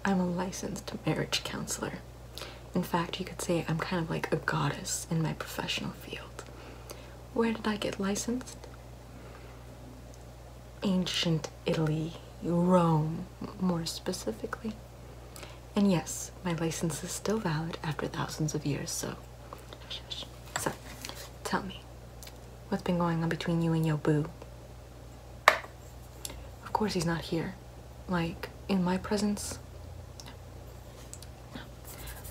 I'm a licensed marriage counselor. In fact, you could say I'm kind of like a goddess in my professional field. Where did I get licensed? Ancient Italy, Rome, more specifically. And yes, my license is still valid after thousands of years, so tell me, what's been going on between you and your boo? Of course he's not here. Like, in my presence? No.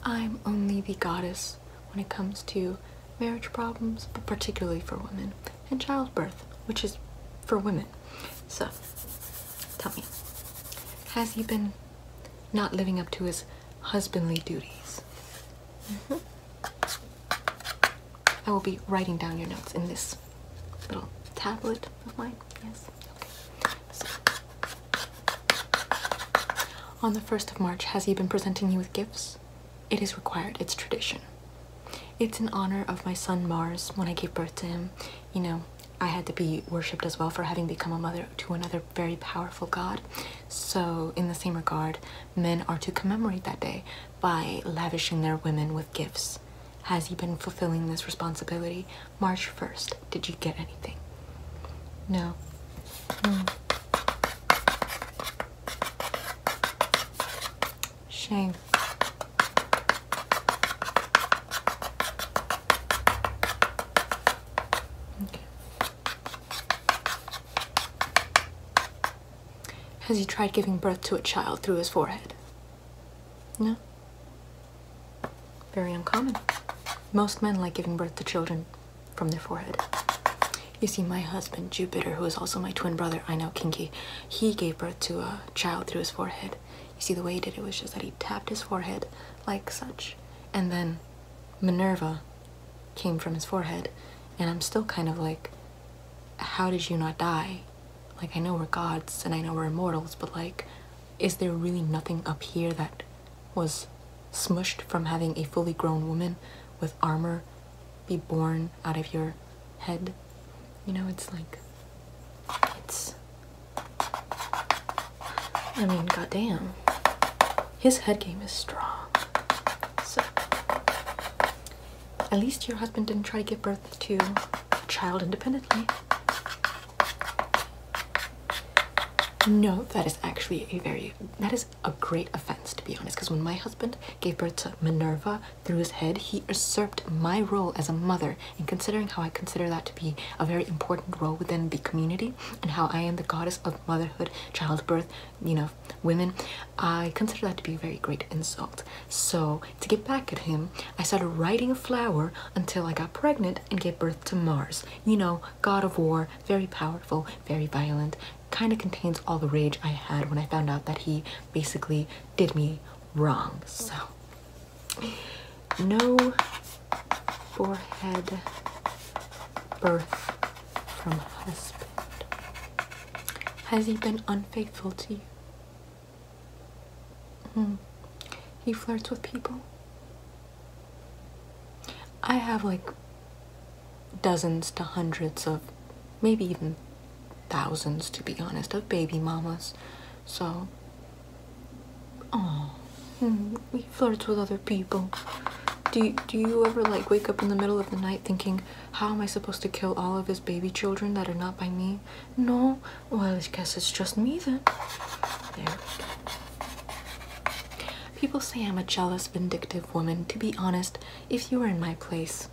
I'm only the goddess when it comes to marriage problems, but particularly for women, and childbirth, which is for women. So, tell me, has he been not living up to his husbandly duties? I will be writing down your notes in this little tablet of mine. Yes. Okay. So, on the 1st of March, has he been presenting you with gifts? It is required. It's tradition. It's in honor of my son Mars. When I gave birth to him, you know, I had to be worshipped as well for having become a mother to another very powerful god. So, in the same regard, men are to commemorate that day by lavishing their women with gifts. Has he been fulfilling this responsibility? March 1st, did you get anything? No. Shame. Okay. Has he tried giving birth to a child through his forehead? No. Very uncommon. Most men like giving birth to children from their forehead. You see, my husband, Jupiter, who is also my twin brother, I know, kinky, he gave birth to a child through his forehead. You see, the way he did it was just that he tapped his forehead like such. And then Minerva came from his forehead. And I'm still kind of like, how did you not die? Like, I know we're gods and I know we're immortals, but like, is there really nothing up here that was smushed from having a fully grown woman with armor be born out of your head? You know, it's like, I mean, goddamn. His head game is strong. So, at least your husband didn't try to give birth to a child independently. No, that is actually that is a great offense, to be honest, because when my husband gave birth to Minerva through his head, he usurped my role as a mother, and considering how I consider that to be a very important role within the community, and how I am the goddess of motherhood, childbirth, you know, women, I consider that to be a very great insult. So, to get back at him, I started riding a flower until I got pregnant and gave birth to Mars. You know, god of war, very powerful, very violent, kind of contains all the rage I had when I found out that he basically did me wrong. So, no forehead birth from husband. Has he been unfaithful to you? He flirts with people. I have like dozens to hundreds of, maybe even thousands, to be honest, of baby mamas. So, he flirts with other people. Do you ever like wake up in the middle of the night thinking, how am I supposed to kill all of his baby children that are not by me? No? Well, I guess it's just me then. There we go. People say I'm a jealous, vindictive woman. To be honest, if you were in my place,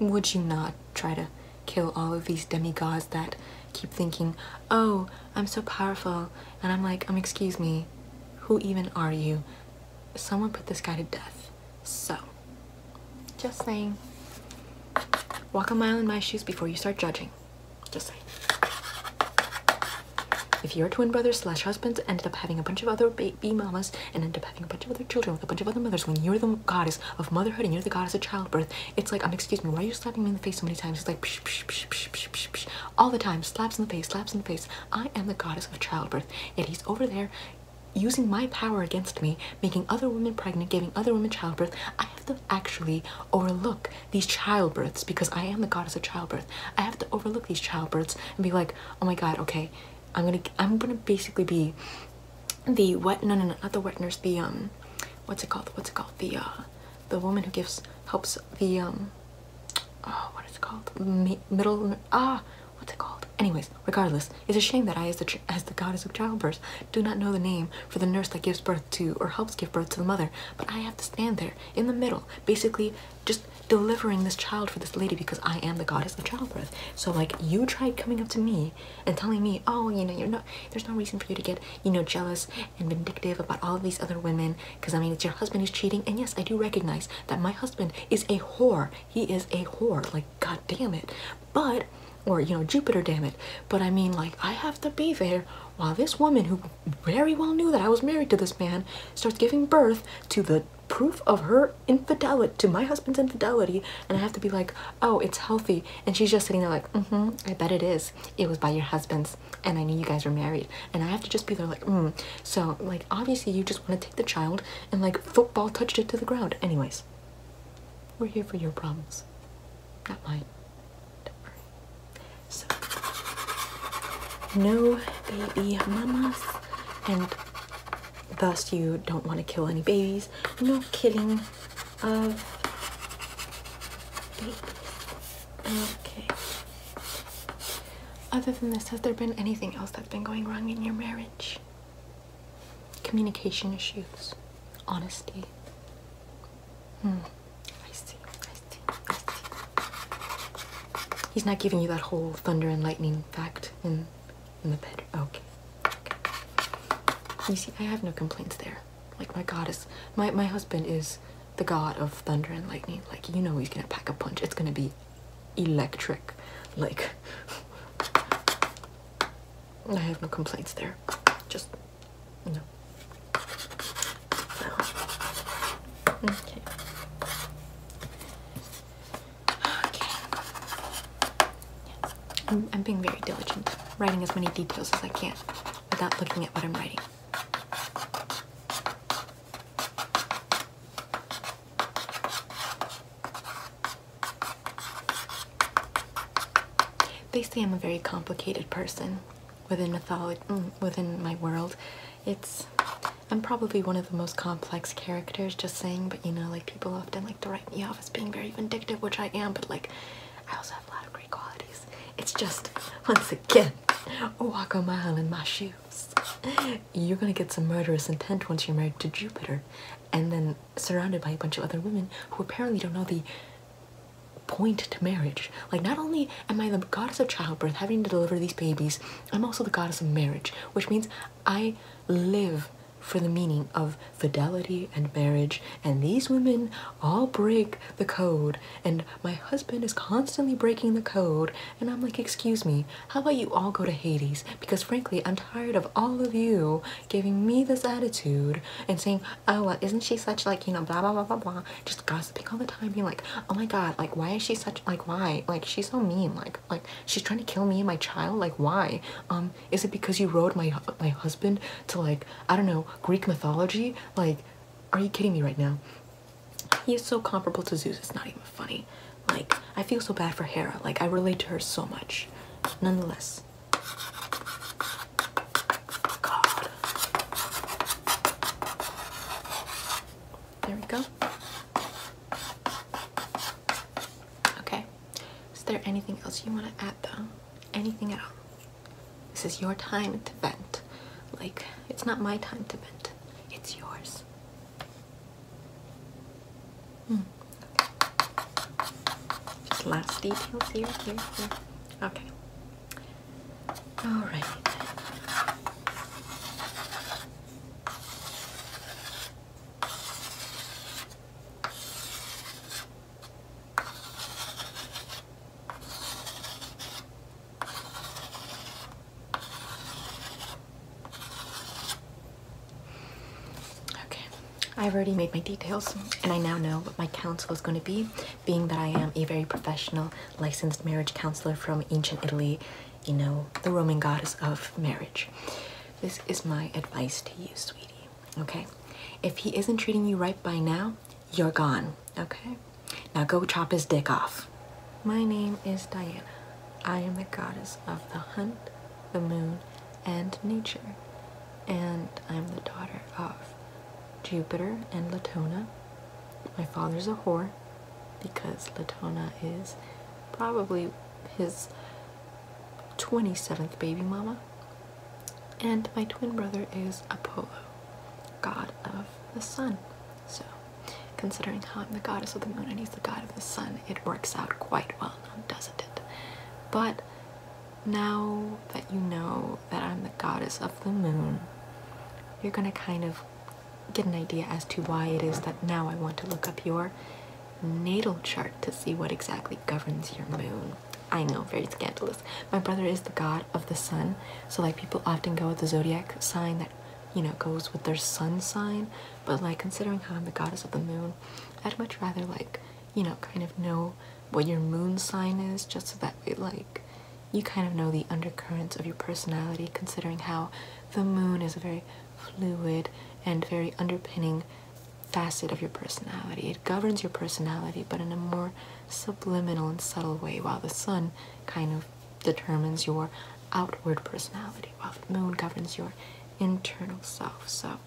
would you not try to kill all of these demigods that keep thinking, oh, I'm so powerful, and I'm like, excuse me, who even are you? Someone put this guy to death. So, just saying, walk a mile in my shoes before you start judging. Just saying. If your twin brother / husband ended up having a bunch of other baby mamas and ended up having a bunch of other children with a bunch of other mothers, when you're the goddess of motherhood and you're the goddess of childbirth, it's like, excuse me, why are you slapping me in the face so many times? It's like, psh, psh, psh, psh, psh, psh, psh, all the time, slaps in the face, slaps in the face. I am the goddess of childbirth, yet he's over there using my power against me, making other women pregnant, giving other women childbirth. I have to actually overlook these childbirths because I am the goddess of childbirth. I have to overlook these childbirths and be like, oh my god, okay, I'm gonna basically be the wet, no, no, no, not the wet nurse, the, what's it called? What's it called? The woman who helps the, oh, what is it called? Middle, what's it called? Anyways, regardless, it's a shame that I, as the goddess of childbirth, do not know the name for the nurse that gives birth to, or helps give birth to the mother, but I have to stand there in the middle, basically just delivering this child for this lady because I am the goddess of childbirth. So like, you tried coming up to me and telling me, oh, you know, there's no reason for you to get, you know, jealous and vindictive about all of these other women, because I mean, it's your husband who's cheating. And yes, I do recognize that my husband is a whore. He is a whore, like, god damn it. But, or, you know, Jupiter damn it. But I mean, like, I have to be there while this woman, who very well knew that I was married to this man, starts giving birth to the proof of her infidelity, to my husband's infidelity, and I have to be like, oh, it's healthy. And she's just sitting there like, I bet it is. It was by your husband's, and I knew you guys were married. And I have to just be there like, So, like, obviously you just want to take the child and, like, football touched it to the ground. Anyways, we're here for your problems, not mine. Don't worry. So, no baby mamas, and thus you don't want to kill any babies. No killing of babies. Okay. Other than this, has there been anything else that's been going wrong in your marriage? Communication issues, honesty. I see. He's not giving you that whole thunder and lightning fact in the bed. Okay. You see, I have no complaints there. Like, my goddess, my husband is the god of thunder and lightning. Like, you know, he's gonna pack a punch. It's gonna be electric. Like, I have no complaints there. Just, no. Okay. Yes. I'm being very diligent, writing as many details as I can without looking at what I'm writing. They say I'm a very complicated person within mythology, within my world. I'm probably one of the most complex characters, just saying, but you know, like, people often like to write me off as being very vindictive, which I am, but like, I also have a lot of great qualities. It's just, once again, walk a mile in my shoes. You're gonna get some murderous intent once you're married to Jupiter, and then surrounded by a bunch of other women who apparently don't know the point to marriage. Like, not only am I the goddess of childbirth, having to deliver these babies, I'm also the goddess of marriage, which means I live for the meaning of fidelity and marriage, and these women all break the code, and my husband is constantly breaking the code, and I'm like, excuse me, how about you all go to Hades? Because frankly, I'm tired of all of you giving me this attitude and saying, oh, well, isn't she such, like, you know, blah blah blah blah blah, just gossiping all the time, being like, oh my god, like, why is she such, like, why, like, she's so mean, like she's trying to kill me and my child, like, why? Is it because you rode my husband to, like, I don't know, Greek mythology? Like, are you kidding me right now? He is so comparable to Zeus, it's not even funny. Like, I feel so bad for Hera. Like, I relate to her so much. Nonetheless. God. There we go. Okay. Is there anything else you want to add, though? Anything at all? This is your time to vent. Like, it's not my time to vent. It's yours. Just last details here. Okay. Alright. I've already made my details, and I now know what my counsel is going to be, being that I am a very professional, licensed marriage counselor from ancient Italy, you know, the Roman goddess of marriage. This is my advice to you, sweetie, okay? If he isn't treating you right by now, you're gone, okay? Now go chop his dick off. My name is Diana. I am the goddess of the hunt, the moon, and nature. and I'm the daughter of Jupiter and Latona. My father's a whore because Latona is probably his 27th baby mama. And my twin brother is Apollo, god of the sun. So, considering how I'm the goddess of the moon and he's the god of the sun, it works out quite well now, doesn't it? But now that you know that I'm the goddess of the moon, you're gonna kind of get an idea as to why it is that now I want to look up your natal chart to see what exactly governs your moon. I know, very scandalous. My brother is the god of the sun, so like people often go with the zodiac sign that, you know, goes with their sun sign, but like considering how I'm the goddess of the moon, I'd much rather like, you know, kind of know what your moon sign is, just so that way like you kind of know the undercurrents of your personality, considering how the moon is a very fluid and very underpinning facet of your personality. It governs your personality, but in a more subliminal and subtle way, while the sun kind of determines your outward personality, while the moon governs your internal self. So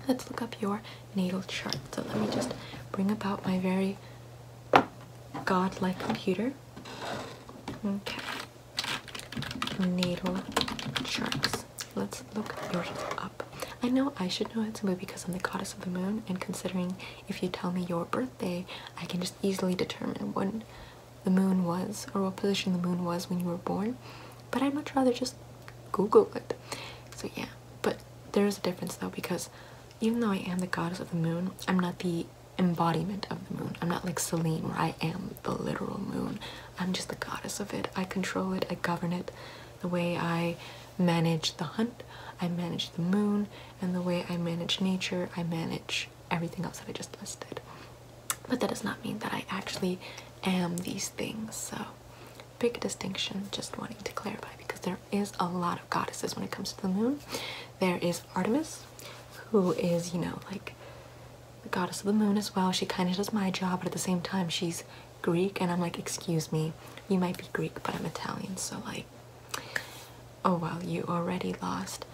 let's look up your natal chart. So let me just bring about my very godlike computer. Okay. Natal charts. Let's look yours up. I know I should know it simply because I'm the goddess of the moon, and considering if you tell me your birthday, I can just easily determine when the moon was or what position the moon was when you were born. But I'd much rather just Google it. So yeah, but there's a difference though, because even though I am the goddess of the moon, I'm not the embodiment of the moon. I'm not like Selene, where I am the literal moon. I'm just the goddess of it. I control it, I govern it. The way I manage the hunt, I manage the moon, and the way I manage nature, I manage everything else that I just listed. But that does not mean that I actually am these things. So big distinction, just wanting to clarify, because there is a lot of goddesses when it comes to the moon. There is Artemis, who is, you know, like the goddess of the moon as well. She kind of does my job, but at the same time she's Greek, and I'm like, excuse me, you might be Greek, but I'm Italian, so like, oh well, you already lost.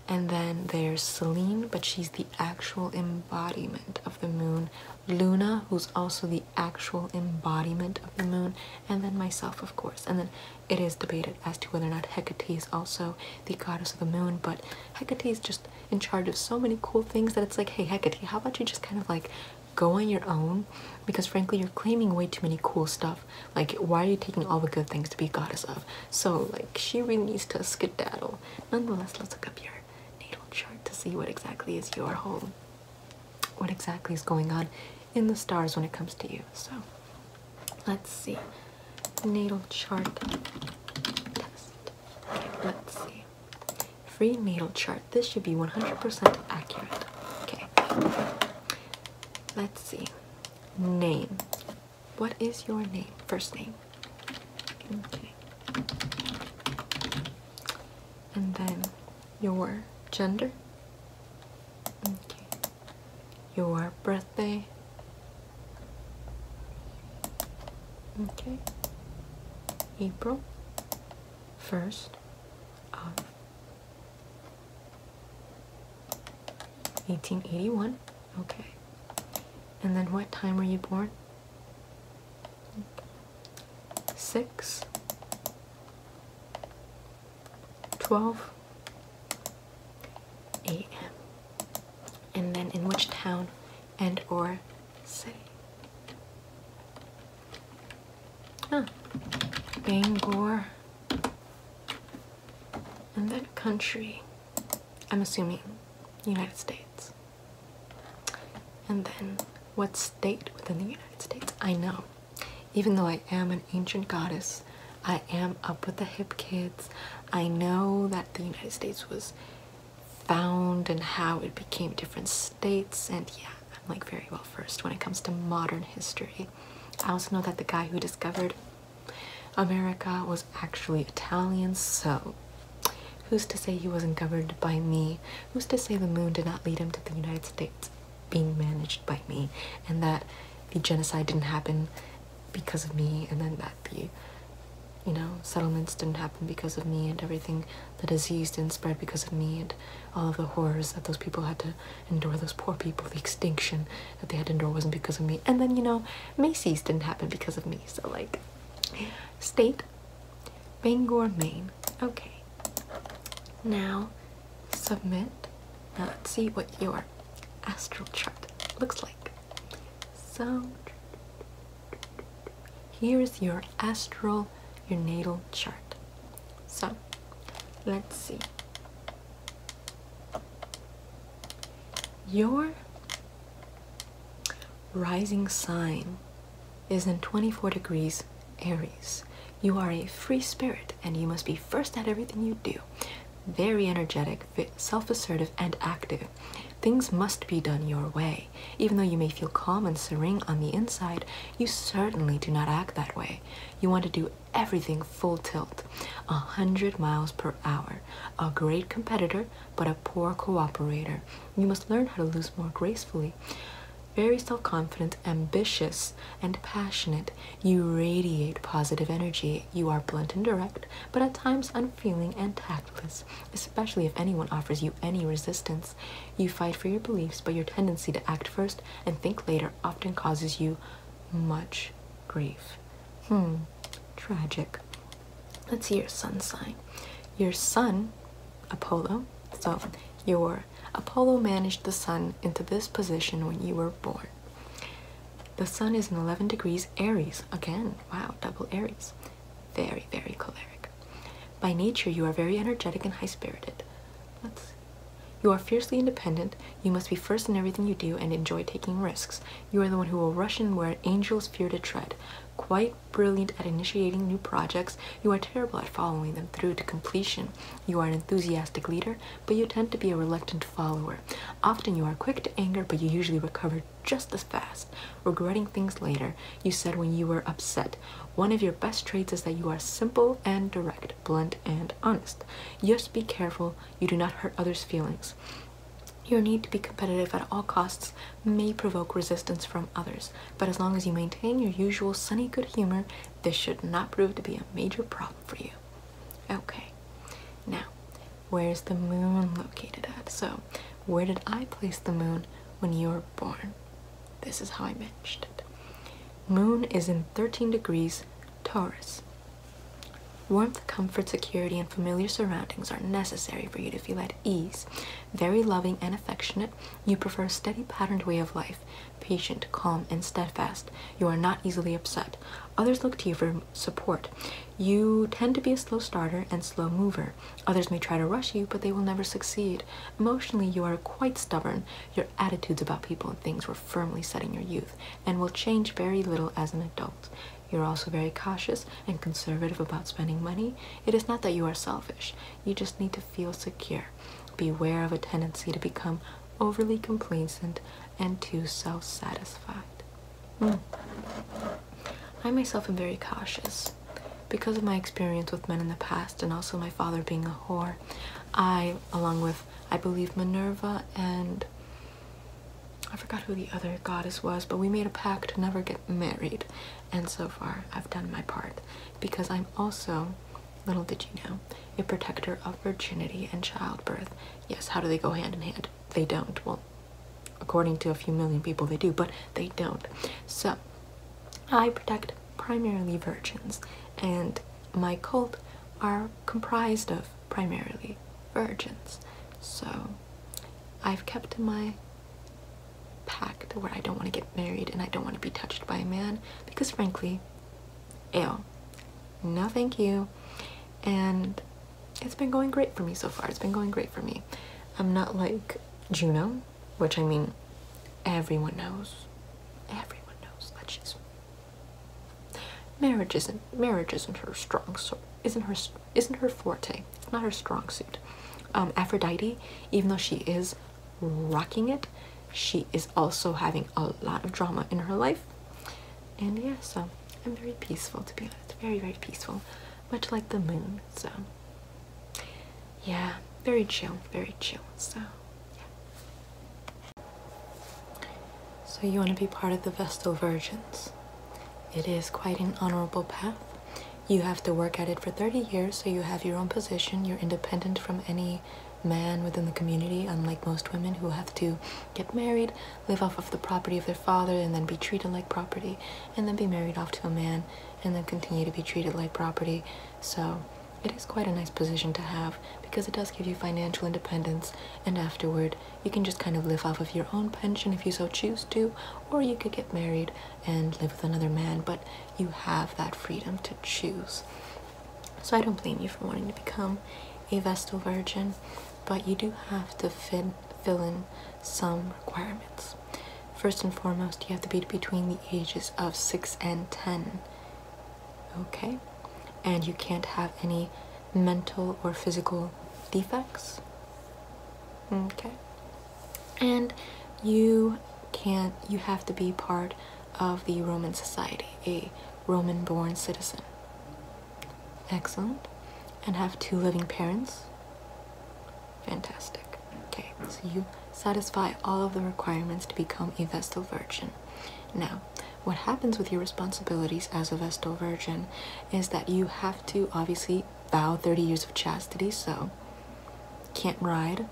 And then there's Selene, but she's the actual embodiment of the moon. Luna, who's also the actual embodiment of the moon. And then myself, of course. And then it is debated as to whether or not Hecate is also the goddess of the moon. But Hecate is just in charge of so many cool things that it's like, hey Hecate, how about you just kind of like go on your own? Because frankly, you're claiming way too many cool stuff. Like, why are you taking all the good things to be goddess of? So like, she really needs to skedaddle. Nonetheless, let's look up your natal chart to see what exactly is your home, what exactly is going on in the stars when it comes to you. So let's see, natal chart test. Okay, let's see, free natal chart. This should be 100% accurate. Okay, let's see. Name. What is your name? First name. Okay. And then your gender. Okay. Your birthday. Okay. April 1st of 1881. Okay. And then what time were you born? 6:12 a.m. And then in which town and or city? Bangor. And then country, I'm assuming United States. And then what state within the United States? I know, even though I am an ancient goddess, I am up with the hip kids. I know that the United States was found and how it became different states, and yeah, I'm like very well versed when it comes to modern history. I also know that the guy who discovered America was actually Italian, so who's to say he wasn't governed by me? Who's to say the moon did not lead him to the United States being managed by me, and that the genocide didn't happen because of me, and then that the you know, settlements didn't happen because of me, and everything, the disease didn't spread because of me, and all of the horrors that those people had to endure, those poor people, the extinction that they had to endure wasn't because of me. And then, you know, Macy's didn't happen because of me. So like, state, Bangor, Maine. Okay. Now, submit. Now let's see what your astral chart looks like. So, here's your astral, your natal chart. So, let's see. Your rising sign is in 24 degrees Aries. You are a free spirit and you must be first at everything you do. Very energetic, self-assertive, and active. Things must be done your way. Even though you may feel calm and serene on the inside, you certainly do not act that way. You want to do everything full tilt, 100 miles per hour. A great competitor, but a poor cooperator. You must learn how to lose more gracefully. Very self-confident, ambitious, and passionate. You radiate positive energy. You are blunt and direct, but at times unfeeling and tactless, especially if anyone offers you any resistance. You fight for your beliefs, but your tendency to act first and think later often causes you much grief. Tragic. Let's see your sun sign. Your sun, Apollo, so your Apollo managed the sun into this position when you were born. The sun is in 11 degrees Aries. Again, wow, double Aries. Very, very choleric. By nature, you are very energetic and high-spirited. You are fiercely independent. You must be first in everything you do and enjoy taking risks. You are the one who will rush in where angels fear to tread. Quite brilliant at initiating new projects, you are terrible at following them through to completion. You are an enthusiastic leader, but you tend to be a reluctant follower. Often you are quick to anger, but you usually recover just as fast. Regretting things later, you said when you were upset. One of your best traits is that you are simple and direct, blunt and honest. Just be careful you do not hurt others' feelings. Your need to be competitive at all costs may provoke resistance from others, but as long as you maintain your usual sunny good humor, this should not prove to be a major problem for you. Okay, now, where's the moon located at? So, where did I place the moon when you were born? This is how I managed it. Moon is in 13 degrees Taurus. Warmth, comfort, security, and familiar surroundings are necessary for you to feel at ease. Very loving and affectionate, you prefer a steady patterned way of life. Patient, calm, and steadfast. You are not easily upset. Others look to you for support. You tend to be a slow starter and slow mover. Others may try to rush you, but they will never succeed. Emotionally, you are quite stubborn. Your attitudes about people and things were firmly set in your youth, and will change very little as an adult. You're also very cautious and conservative about spending money. It is not that you are selfish. You just need to feel secure. Beware of a tendency to become overly complacent and too self-satisfied. I myself am very cautious. Because of my experience with men in the past and also my father being a whore, I, along with, I believe, Minerva and I forgot who the other goddess was, but we made a pact to never get married. And so far, I've done my part. Because I'm also, little did you know, a protector of virginity and childbirth. Yes, how do they go hand in hand? They don't. Well, according to a few million people, they do, but they don't. So, I protect primarily virgins. And my cult are comprised of primarily virgins. So, I've kept my pact where I don't want to get married and I don't want to be touched by a man because frankly, ew, no thank you. And it's been going great for me so far. It's been going great for me. I'm not like Juno, which I mean everyone knows that she's marriage isn't her strong suit, isn't her forte. It's not her strong suit. Aphrodite, even though she is rocking it, she is also having a lot of drama in her life. And yeah, so I'm very peaceful, to be honest. Very, very peaceful. Much like the moon. So yeah, very chill, very chill. So yeah. So you want to be part of the Vestal Virgins. It is quite an honorable path. You have to work at it for 30 years, so you have your own position. You're independent from any man within the community, unlike most women who have to get married, live off of the property of their father, and then be treated like property, and then be married off to a man, and then continue to be treated like property. So it is quite a nice position to have because it does give you financial independence, and afterward you can just kind of live off of your own pension if you so choose to, or you could get married and live with another man, but you have that freedom to choose. So I don't blame you for wanting to become a Vestal Virgin, but you do have to fill in some requirements. First and foremost, you have to be between the ages of 6 and 10. Okay? And you can't have any mental or physical defects. Okay? And you have to be part of the Roman society, a Roman-born citizen. Excellent. And have 2 living parents. Fantastic. Okay, so you satisfy all of the requirements to become a Vestal Virgin. Now, what happens with your responsibilities as a Vestal Virgin is that you have to obviously vow 30 years of chastity, so can't ride.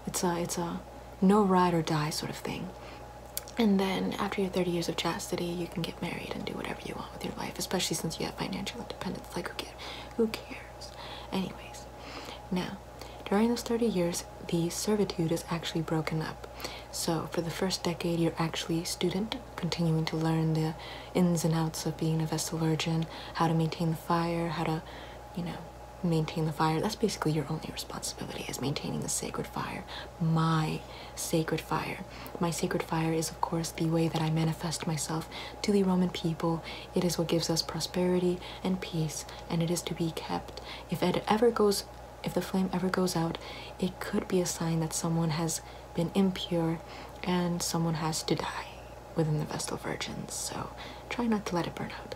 It's a no ride or die sort of thing. And then after your 30 years of chastity, you can get married and do whatever you want with your life, especially since you have financial independence. Like, who cares? Anyways, now, during those 30 years, the servitude is actually broken up. So for the first decade, you're actually a student, continuing to learn the ins and outs of being a Vestal Virgin, how to maintain the fire, how to, maintain the fire. That's basically your only responsibility, is maintaining the sacred fire. My sacred fire. My sacred fire is, of course, the way that I manifest myself to the Roman people. It is what gives us prosperity and peace, and it is to be kept. If the flame ever goes out, it could be a sign that someone has been impure and someone has to die within the Vestal Virgins. So try not to let it burn out.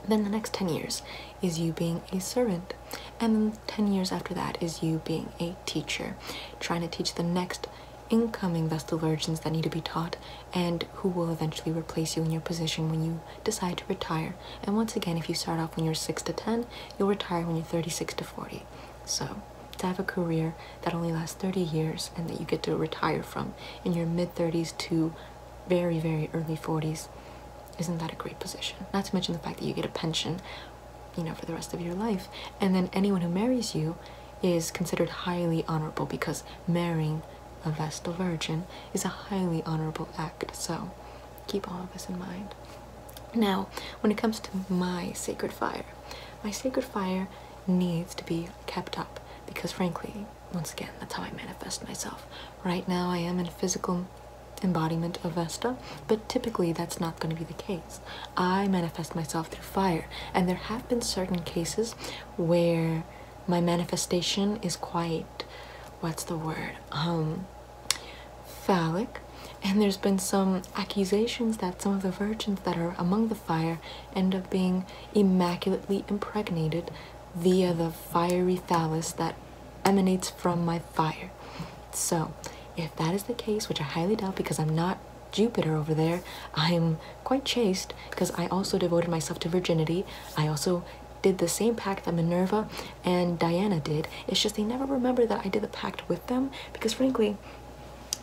Then the next 10 years is you being a servant, and then 10 years after that is you being a teacher, trying to teach the next incoming Vestal Virgins that need to be taught, and who will eventually replace you in your position when you decide to retire. And once again, if you start off when you're 6 to 10, you'll retire when you're 36 to 40. So to have a career that only lasts 30 years and that you get to retire from in your mid-30s to very, very early 40s, isn't that a great position? Not to mention the fact that you get a pension, for the rest of your life. And then anyone who marries you is considered highly honorable, because marrying a Vestal Virgin is a highly honorable act. So keep all of this in mind. Now, when it comes to my sacred fire needs to be kept up, because frankly, once again, that's how I manifest myself. Right now I am in physical embodiment of Vesta, but typically that's not going to be the case. I manifest myself through fire, and there have been certain cases where my manifestation is quite, phallic, and there's been some accusations that some of the virgins that are among the fire end up being immaculately impregnated via the fiery phallus that emanates from my fire. So if that is the case, which I highly doubt because I'm not Jupiter over there, I'm quite chaste because I also devoted myself to virginity. I also did the same pact that Minerva and Diana did. It's just they never remember that I did the pact with them, because frankly,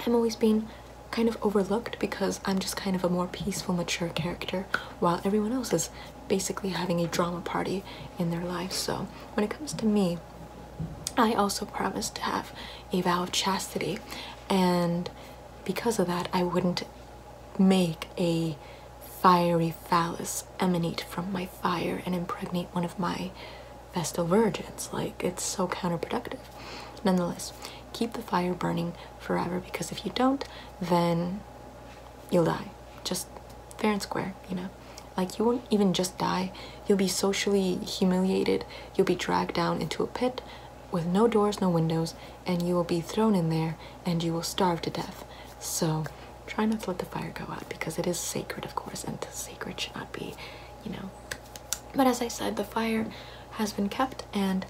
I'm always being kind of overlooked because I'm just kind of a more peaceful, mature character, while everyone else is basically having a drama party in their lives. So when it comes to me, I also promised to have a vow of chastity, and because of that, I wouldn't make a fiery phallus emanate from my fire and impregnate one of my Vestal Virgins. Like, it's so counterproductive. Nonetheless, keep the fire burning forever, because if you don't, then you'll die. Just fair and square, Like, you won't even just die, you'll be socially humiliated, you'll be dragged down into a pit with no doors, no windows, and you will be thrown in there and you will starve to death. So try not to let the fire go out, because it is sacred, of course, and sacred should not be, But as I said, the fire has been kept, and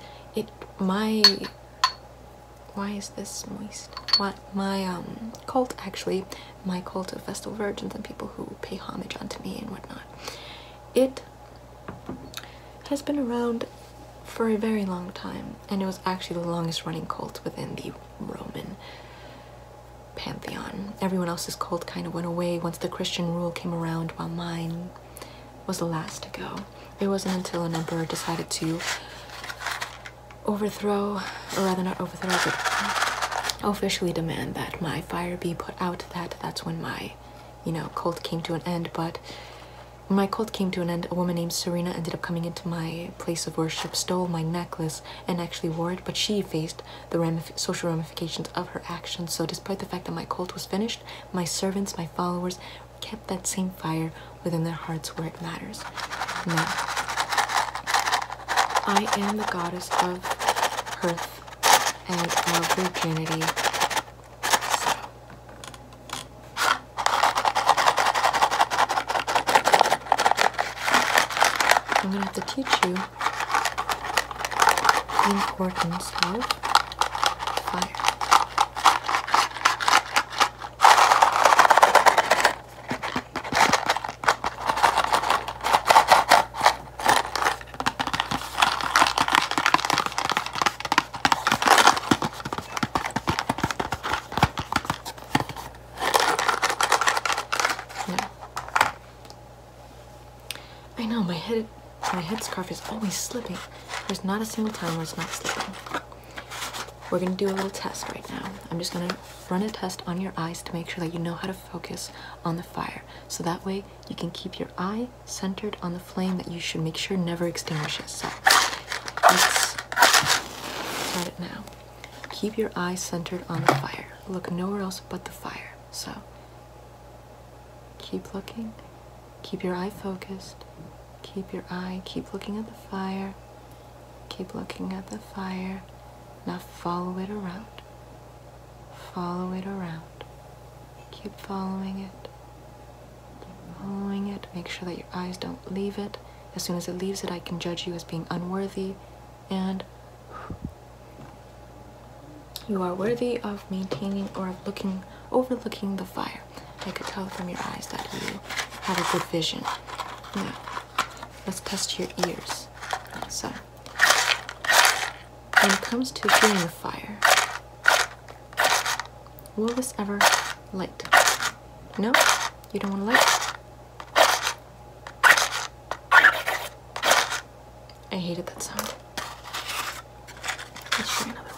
why is this moist? My cult, actually, my cult of Vestal Virgins and people who pay homage unto me and whatnot, it has been around for a very long time, and it was actually the longest running cult within the Roman pantheon. Everyone else's cult kind of went away once the Christian rule came around, while mine was the last to go. It wasn't until an emperor decided to overthrow, or rather not overthrow, but officially demand that my fire be put out, that's when my, cult came to an end. But when my cult came to an end, a woman named Serena ended up coming into my place of worship, stole my necklace, and actually wore it, but she faced the social ramifications of her actions. So despite the fact that my cult was finished, my servants, my followers, kept that same fire within their hearts where it matters. Now, I am the goddess of hearth and of virginity. I'm gonna have to teach you the importance of fire. Now, I know my headscarf is always slipping. There's not a single time where it's not slipping. We're gonna do a little test right now. I'm just gonna run a test on your eyes to make sure that you know how to focus on the fire. So that way you can keep your eye centered on the flame that you should make sure never extinguishes. So let's start it now. Keep your eye centered on the fire. Look nowhere else but the fire. So keep looking. Keep your eye focused. Keep your eye, keep looking at the fire. Keep looking at the fire. Now follow it around. Follow it around. Keep following it. Keep following it. Make sure that your eyes don't leave it. As soon as it leaves it, I can judge you as being unworthy. And you are worthy of maintaining or of overlooking the fire. I could tell from your eyes that you have a good vision. Now, let's test your ears. So, when it comes to feeling the fire, will this ever light? No? You don't want to light? I hated that sound. Let's try another one.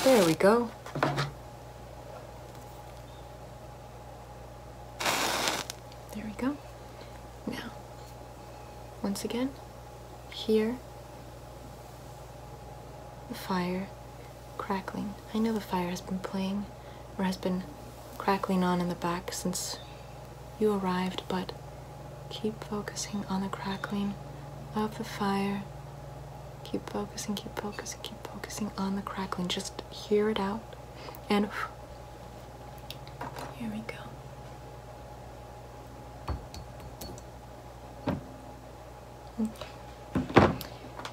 There we go. There we go. Now, once again, hear the fire crackling. I know the fire has been playing or has been crackling on in the back since you arrived, but keep focusing on the crackling of the fire. Keep focusing, keep focusing, keep focusing on the crackling. Just hear it out. And here we go.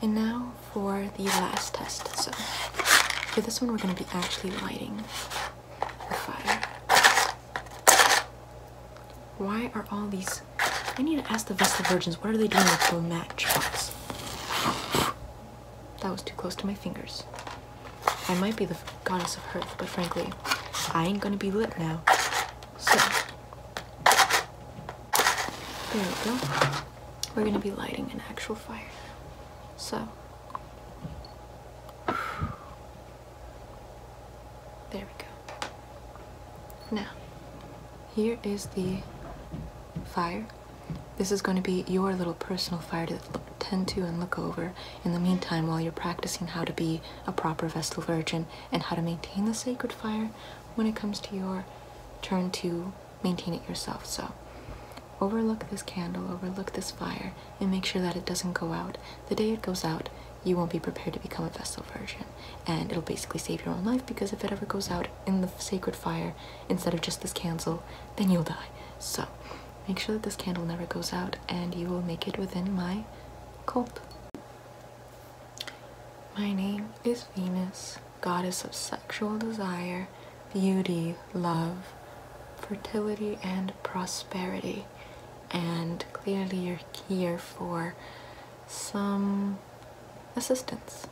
And now for the last test. So for this one, we're going to be actually lighting the fire. Why are all these... I need to ask the Vestal Virgins, what are they doing with the matchbox? That was too close to my fingers. I might be the goddess of hearth, but frankly, I ain't gonna be lit now. So, there we go. We're gonna be lighting an actual fire. So, there we go. Now, here is the fire. This is going to be your little personal fire to tend to and look over in the meantime while you're practicing how to be a proper Vestal Virgin and how to maintain the sacred fire when it comes to your turn to maintain it yourself. So overlook this candle, overlook this fire, and make sure that it doesn't go out. The day it goes out, you won't be prepared to become a Vestal Virgin, and it'll basically save your own life, because if it ever goes out in the sacred fire instead of just this candle, then you'll die. So make sure that this candle never goes out, and you will make it within my cult. My name is Venus. goddess of sexual desire, beauty, love, fertility, and prosperity. And clearly you're here for some assistance.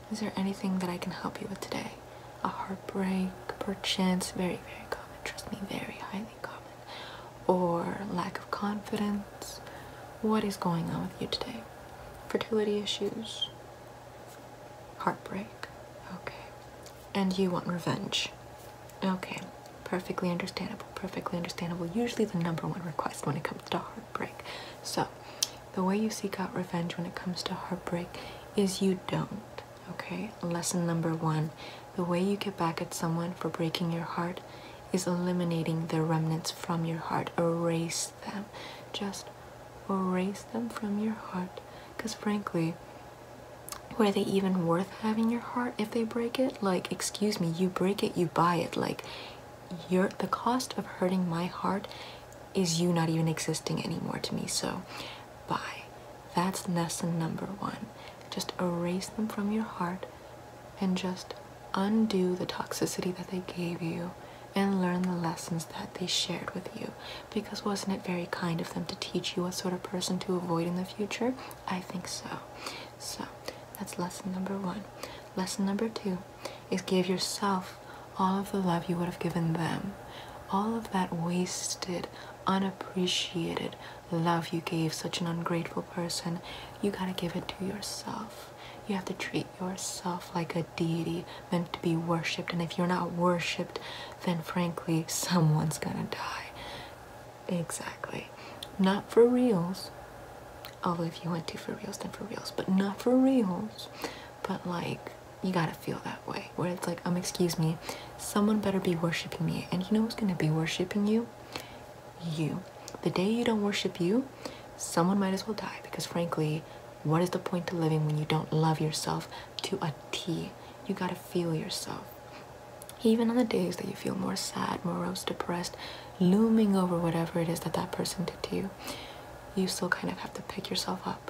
Is there anything that I can help you with today? A heartbreak, perchance, very, very common, trust me, very highly common. Or lack of confidence? What is going on with you today? Fertility issues? Heartbreak? Okay. And you want revenge? Okay. Perfectly understandable, perfectly understandable. Usually the number one request when it comes to heartbreak. So, the way you seek out revenge when it comes to heartbreak is you don't, okay? Lesson number one, the way you get back at someone for breaking your heart is eliminating the remnants from your heart. Erase them. Just erase them from your heart. Because frankly, were they even worth having your heart if they break it? Like, excuse me, you break it, you buy it. Like, the cost of hurting my heart is you not even existing anymore to me. So, bye. That's lesson number one. Just erase them from your heart and just undo the toxicity that they gave you and learn the lessons that they shared with you. Because wasn't it very kind of them to teach you what sort of person to avoid in the future? I think so. So, that's lesson number one. Lesson number two is give yourself all of the love you would have given them. All of that wasted, unappreciated love you gave such an ungrateful person, you gotta give it to yourself. You have to treat yourself like a deity meant to be worshipped. And if you're not worshipped, then frankly, someone's gonna die. Exactly. Not for reals. Although if you want to for reals, then for reals. But not for reals. But like, you gotta feel that way. Where it's like, excuse me, someone better be worshipping me. And you know who's gonna be worshipping you? You. The day you don't worship you, someone might as well die. Because frankly, what is the point to living when you don't love yourself to a T? You gotta feel yourself. Even on the days that you feel more sad, morose, depressed, looming over whatever it is that that person did to you, you still kind of have to pick yourself up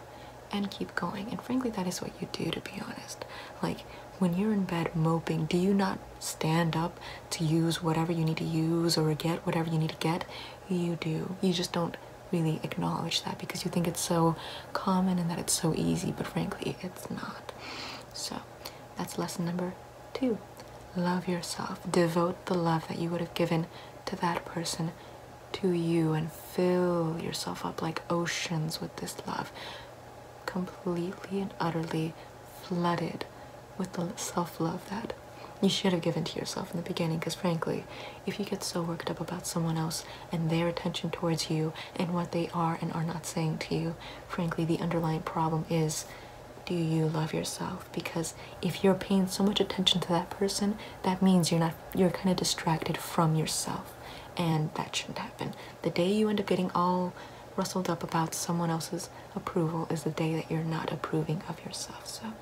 and keep going. And frankly, that is what you do, to be honest. Like, when you're in bed moping, do you not stand up to use whatever you need to use or get whatever you need to get? You do. You just don't really acknowledge that because you think it's so common and that it's so easy, but frankly, it's not. So, that's lesson number two. Love yourself. Devote the love that you would have given to that person to you and fill yourself up like oceans with this love. Completely and utterly flooded with the self-love that you should have given to yourself in the beginning. Because frankly, if you get so worked up about someone else and their attention towards you and what they are and are not saying to you, frankly, the underlying problem is, do you love yourself? Because if you're paying so much attention to that person, that means you're kind of distracted from yourself, and that shouldn't happen. The day you end up getting all rustled up about someone else's approval is the day that you're not approving of yourself. So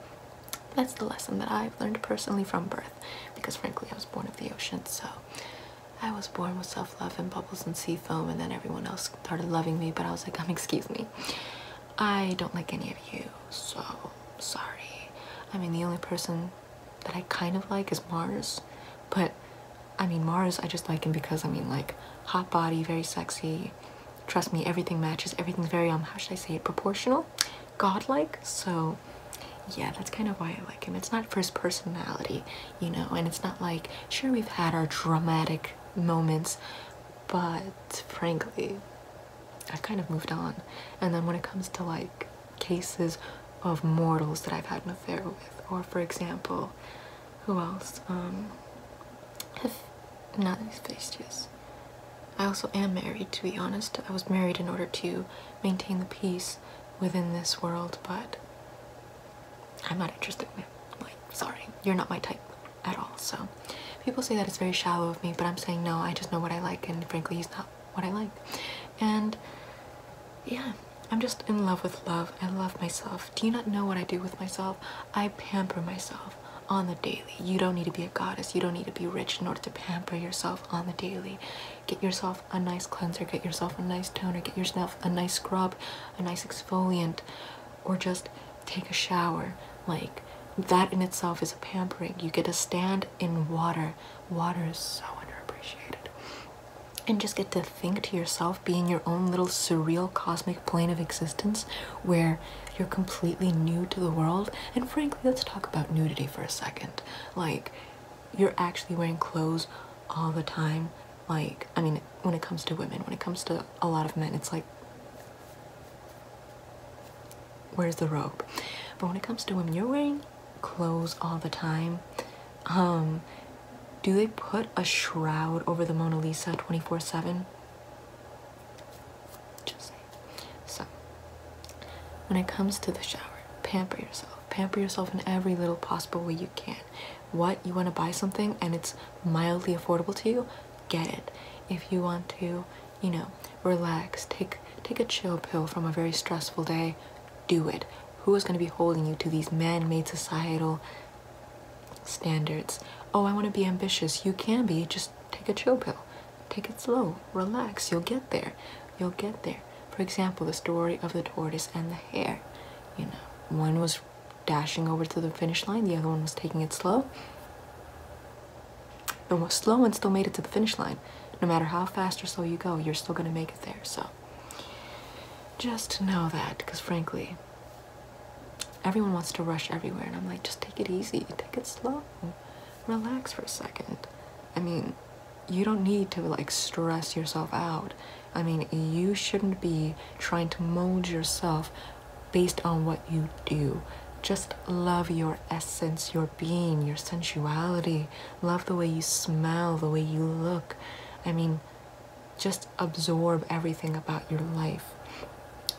that's the lesson that I've learned personally from birth, because frankly, I was born of the ocean, so I was born with self-love and bubbles and sea foam, and then everyone else started loving me, but I was like, excuse me, I don't like any of you, so sorry. I mean, the only person that I kind of like is Mars, but I mean, Mars, I just like him because, like, hot body, very sexy, trust me, everything matches, everything's very, how should I say it, proportional, godlike, so yeah, that's kind of why I like him. It's not for his personality, you know, and it's not like, sure, we've had our dramatic moments, but frankly, I've kind of moved on. And then when it comes to like cases of mortals that I've had an affair with, or for example, who else? Not these faces. I also am married, to be honest. I was married in order to maintain the peace within this world, but I'm not interested in it. Like, sorry, you're not my type at all. So people say that it's very shallow of me, but I'm saying no, I just know what I like, and frankly, he's not what I like. And yeah, I'm just in love with love. I love myself. Do you not know what I do with myself? I pamper myself on the daily. You don't need to be a goddess. You don't need to be rich in order to pamper yourself on the daily. Get yourself a nice cleanser, get yourself a nice toner, get yourself a nice scrub, a nice exfoliant, or just take a shower. Like, that in itself is a pampering. You get to stand in water. Water is so underappreciated. And just get to think to yourself, be in your own little surreal cosmic plane of existence where you're completely new to the world. And frankly, let's talk about nudity for a second. Like, you're actually wearing clothes all the time. Like, I mean, when it comes to women, when it comes to a lot of men, it's like, where's the robe? But when it comes to women, you're wearing clothes all the time. Do they put a shroud over the Mona Lisa 24/7? Just saying. So, when it comes to the shower, pamper yourself. Pamper yourself in every little possible way you can. What, you want to buy something and it's mildly affordable to you? Get it. If you want to, you know, relax, take a chill pill from a very stressful day, do it. Who is going to be holding you to these man-made societal standards? Oh, I want to be ambitious. You can be. Just take a chill pill. Take it slow. Relax. You'll get there. You'll get there. For example, the story of the tortoise and the hare. You know, one was dashing over to the finish line. The other one was taking it slow. The slow one still made it to the finish line. No matter how fast or slow you go, you're still going to make it there. So just know that, because frankly, everyone wants to rush everywhere, and I'm like, just take it easy, take it slow, relax for a second. I mean, you don't need to like stress yourself out. I mean, you shouldn't be trying to mold yourself based on what you do. Just love your essence, your being, your sensuality. Love the way you smell, the way you look. I mean, just absorb everything about your life.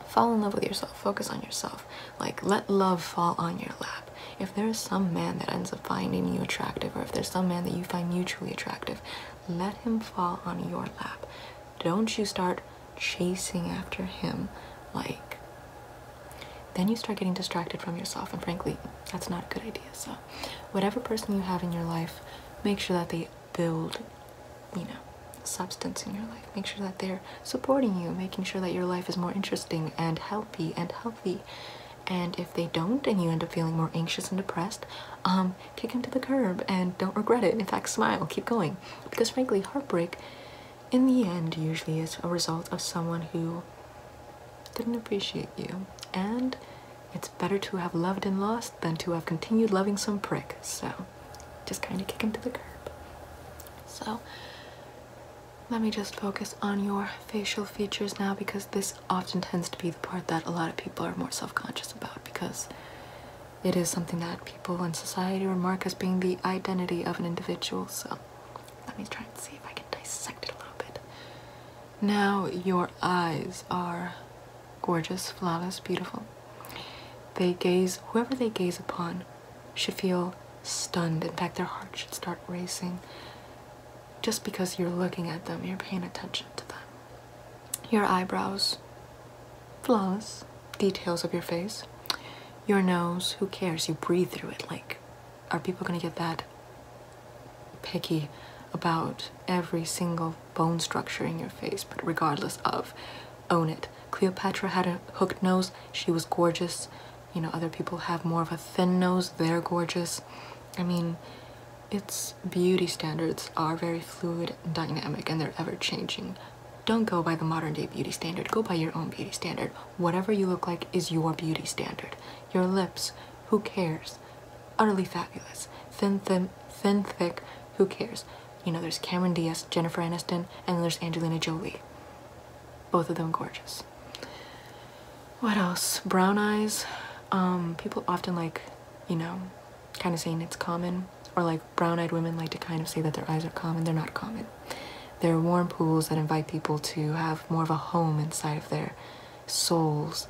Fall in love with yourself. Focus on yourself. Like, let love fall on your lap. If there is some man that ends up finding you attractive, or if there's some man that you find mutually attractive, let him fall on your lap. Don't you start chasing after him. Like, then you start getting distracted from yourself, and frankly, that's not a good idea. So whatever person you have in your life, make sure that they build, you know, substance in your life. Make sure that they're supporting you, making sure that your life is more interesting and healthy and healthy. And if they don't, and you end up feeling more anxious and depressed, kick him to the curb and don't regret it. In fact, smile, keep going. Because frankly, heartbreak in the end usually is a result of someone who didn't appreciate you. And it's better to have loved and lost than to have continued loving some prick. So just kind of kick him to the curb. So let me just focus on your facial features now, because this often tends to be the part that a lot of people are more self-conscious about, because it is something that people in society remark as being the identity of an individual. So let me try and see if I can dissect it a little bit. Now, your eyes are gorgeous, flawless, beautiful. They gaze, whoever they gaze upon should feel stunned. In fact, their heart should start racing. Just because you're looking at them, you're paying attention to them. Your eyebrows, flawless. Details of your face. Your nose, who cares? You breathe through it. Like, are people gonna get that picky about every single bone structure in your face? But regardless of, own it. Cleopatra had a hooked nose. She was gorgeous. You know, other people have more of a thin nose. They're gorgeous. I mean, its beauty standards are very fluid and dynamic, and they're ever changing. Don't go by the modern day beauty standard. Go by your own beauty standard. Whatever you look like is your beauty standard. Your lips, who cares? Utterly fabulous. Thin, thick, who cares? You know, there's Cameron Diaz, Jennifer Aniston, and then there's Angelina Jolie. Both of them gorgeous. What else? Brown eyes. People often like, you know, kind of saying it's common. Or like brown-eyed women like to kind of say that their eyes are common. They're not common. They're warm pools that invite people to have more of a home inside of their souls.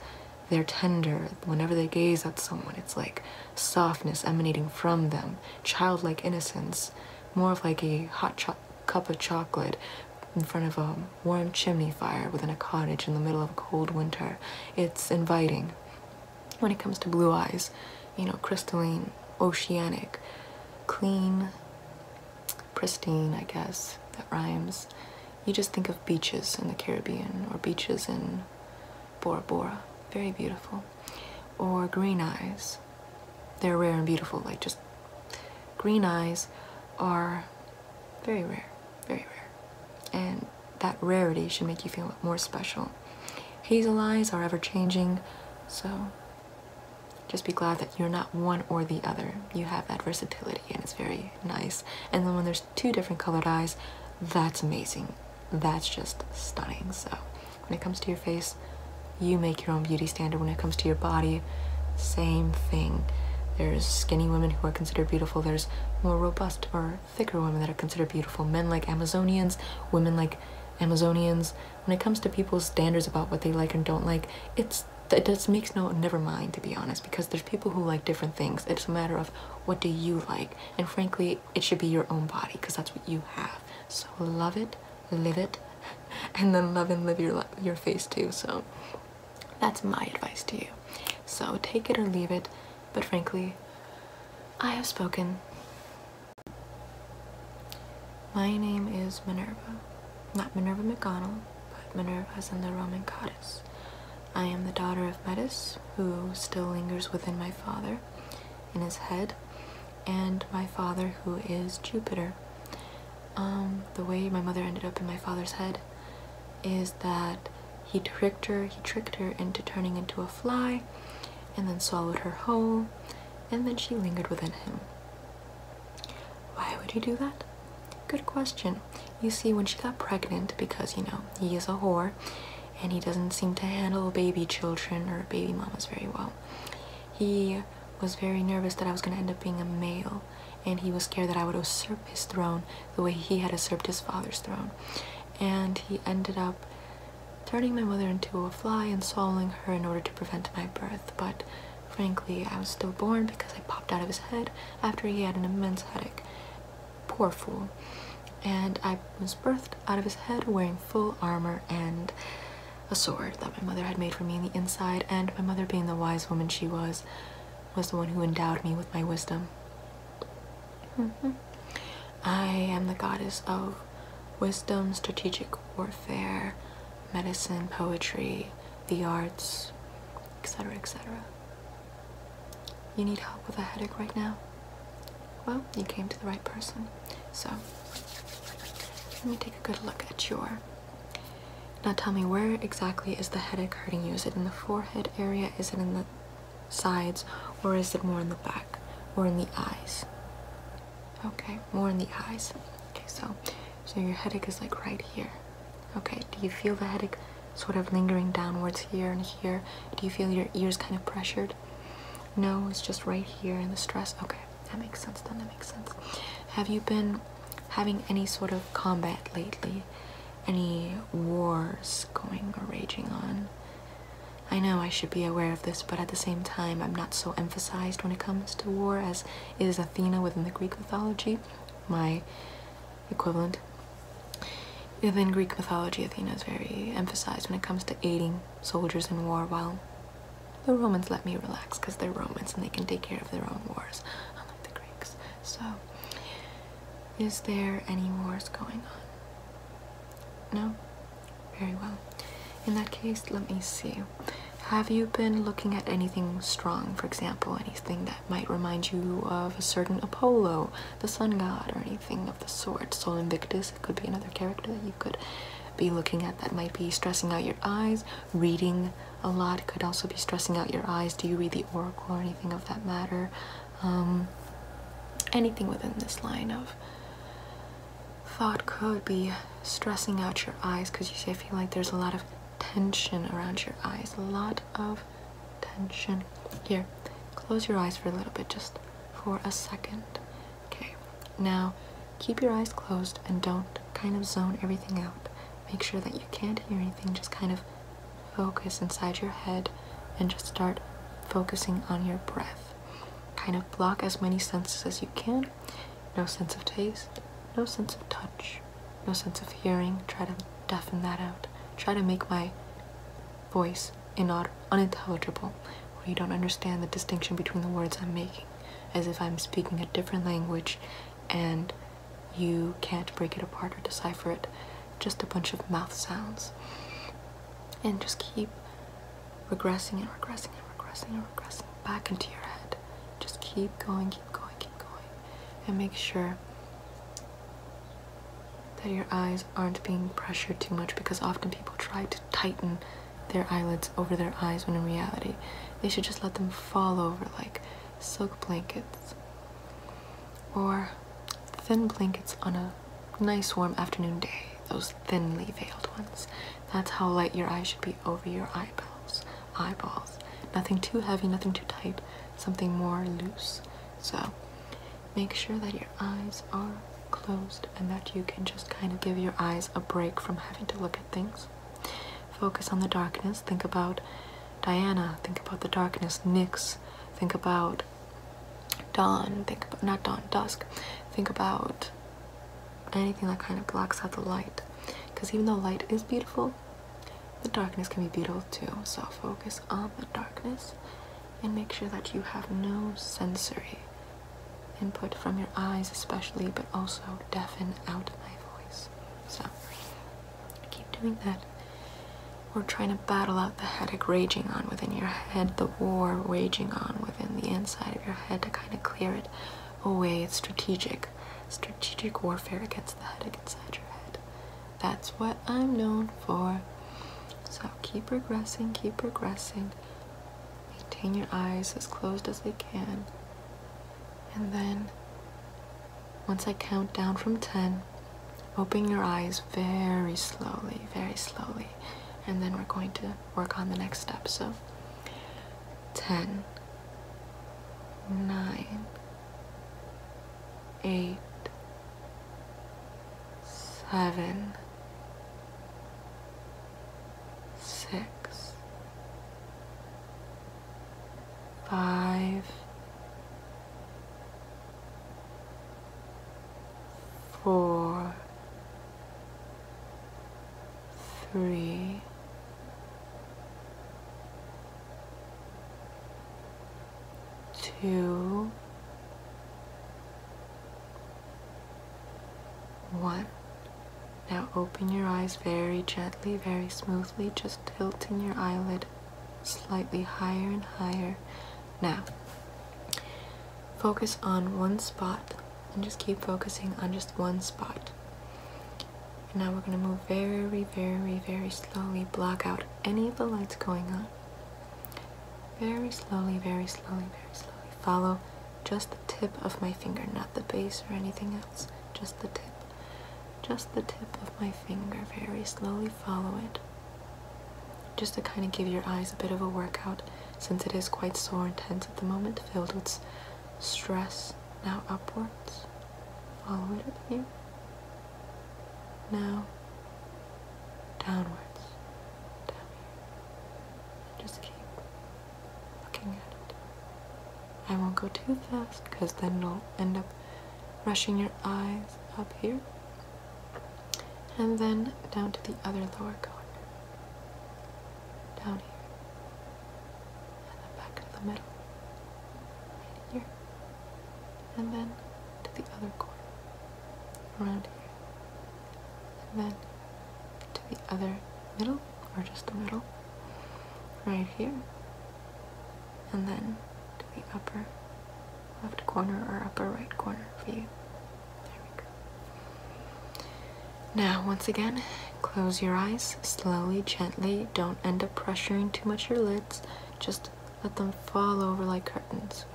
They're tender. Whenever they gaze at someone, it's like softness emanating from them. Childlike innocence. More of like a hot cup of chocolate in front of a warm chimney fire within a cottage in the middle of a cold winter. It's inviting. When it comes to blue eyes, you know, crystalline, oceanic, clean, pristine, I guess, that rhymes. You just think of beaches in the Caribbean or beaches in Bora Bora. Very beautiful. Or green eyes. they're rare and beautiful. Like, just green eyes are very rare, very rare. And that rarity should make you feel more special. Hazel eyes are ever changing, so just be glad that you're not one or the other. You have that versatility, and it's very nice. And then when there's two different colored eyes, that's amazing. That's just stunning. So when it comes to your face, you make your own beauty standard. When it comes to your body, same thing. There's skinny women who are considered beautiful. There's more robust or thicker women that are considered beautiful. Men like Amazonians, women like Amazonians. When it comes to people's standards about what they like and don't like, it just makes never mind, to be honest, because there's people who like different things. It's a matter of what do you like, and frankly, it should be your own body because that's what you have. So love it, live it, and then love and live your face too. So that's my advice to you. So take it or leave it, but frankly, I have spoken. My name is Minerva. Not Minerva McGonagall, but Minerva as in the Roman goddess. I am the daughter of Metis, who still lingers within my father in his head, and my father, who is Jupiter. The way my mother ended up in my father's head is that he tricked her into turning into a fly, and then swallowed her whole, and then she lingered within him. Why would he do that? Good question. You see, when she got pregnant, because, you know, he is a whore, and he doesn't seem to handle baby children or baby mamas very well, he was very nervous that I was going to end up being a male, and he was scared that I would usurp his throne the way he had usurped his father's throne. And he ended up turning my mother into a fly and swallowing her in order to prevent my birth. But frankly, I was stillborn because I popped out of his head after he had an immense headache. Poor fool. And I was birthed out of his head wearing full armor and a sword that my mother had made for me in the inside, and my mother, being the wise woman she was the one who endowed me with my wisdom. I am the goddess of wisdom, strategic warfare, medicine, poetry, the arts, etc., etc. You need help with a headache right now? Well, you came to the right person. So, let me take a good look at your... Now tell me, where exactly is the headache hurting you? Is it in the forehead area? Is it in the sides? Or is it more in the back? Or in the eyes? Okay, more in the eyes. Okay, so your headache is like right here. Okay, do you feel the headache sort of lingering downwards here and here? Do you feel your ears kind of pressured? No, it's just right here in the stress. Okay, that makes sense then, that makes sense. Have you been having any sort of combat lately? Any wars going or raging on? I know I should be aware of this, but at the same time, I'm not so emphasized when it comes to war as is Athena within the Greek mythology, my equivalent. Within Greek mythology, Athena is very emphasized when it comes to aiding soldiers in war, while the Romans let me relax because they're Romans and they can take care of their own wars, unlike the Greeks. So, is there any wars going on? No? Very well. In that case, let me see. Have you been looking at anything strong, for example, anything that might remind you of a certain Apollo, the sun god, or anything of the sort? Sol Invictus, it could be another character that you could be looking at that might be stressing out your eyes. Reading a lot could also be stressing out your eyes. Do you read the Oracle or anything of that matter? Anything within this line of thought could be stressing out your eyes, because you see, I feel like there's a lot of tension around your eyes. A lot of tension. Here, close your eyes for a little bit, just for a second. Okay, now keep your eyes closed and don't kind of zone everything out. Make sure that you can't hear anything. Just kind of focus inside your head and just start focusing on your breath. Kind of block as many senses as you can. No sense of taste, no sense of touch, no sense of hearing. Try to deafen that out. Try to make my voice unintelligible, where you don't understand the distinction between the words I'm making, as if I'm speaking a different language and you can't break it apart or decipher it. Just a bunch of mouth sounds. And just keep regressing and regressing and regressing and regressing back into your head. Just keep going, keep going, keep going. And make sure that your eyes aren't being pressured too much, because often people try to tighten their eyelids over their eyes when in reality they should just let them fall over like silk blankets or thin blankets on a nice warm afternoon day, those thinly veiled ones. That's how light your eyes should be over your eyeballs. Nothing too heavy, nothing too tight, something more loose. So make sure that your eyes are closed and that you can just kind of give your eyes a break from having to look at things. Focus on the darkness. Think about Diana. Think about the darkness. Nyx. Think about dawn. Think about, not dawn, dusk. Think about anything that kind of blocks out the light. Because even though light is beautiful, the darkness can be beautiful too. So focus on the darkness and make sure that you have no sensory input from your eyes especially, but also deafen out my voice. So keep doing that. We're trying to battle out the headache raging on within your head, the war raging on within the inside of your head to kind of clear it away. It's strategic warfare against the headache inside your head. That's what I'm known for. So keep progressing, keep progressing. Maintain your eyes as closed as they can. And then, once I count down from 10, open your eyes very slowly, and then we're going to work on the next step. So, 10, 9, 8, 7, 6, 5, 4, 3, 2, 1. Now open your eyes very gently, very smoothly, just tilting your eyelid slightly higher and higher. Now, focus on one spot and just keep focusing on just one spot. And now we're going to move very slowly, block out any of the lights going on. Very slowly, very slowly. Follow just the tip of my finger, not the base or anything else, just the tip. Just the tip of my finger, very slowly follow it. Just to kind of give your eyes a bit of a workout, since it is quite sore and tense at the moment, filled with stress. Now upwards, follow it up here. Now downwards, down here. Just keep looking at it. I won't go too fast, because then you'll end up rushing your eyes up here. And then down to the other lower corner. Down here. And then back to the middle. Right here. And then to the other corner. Around here. And then to the other middle, or just the middle. Right here. And then to the upper left corner or upper right corner for you. Now, once again, close your eyes slowly, gently. Don't end up pressuring too much your lids. Just let them fall over like curtains.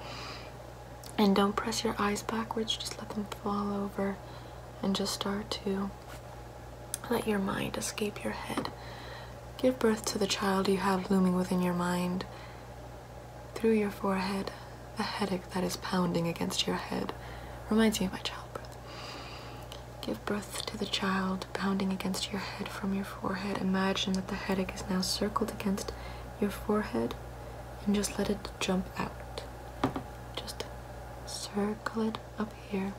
And don't press your eyes backwards, just let them fall over and just start to let your mind escape your head. Give birth to the child you have looming within your mind. Through your forehead, the headache that is pounding against your head reminds me of my childbirth. Give birth to the child pounding against your head from your forehead. Imagine that the headache is now circled against your forehead and just let it jump out. Just circle it up here.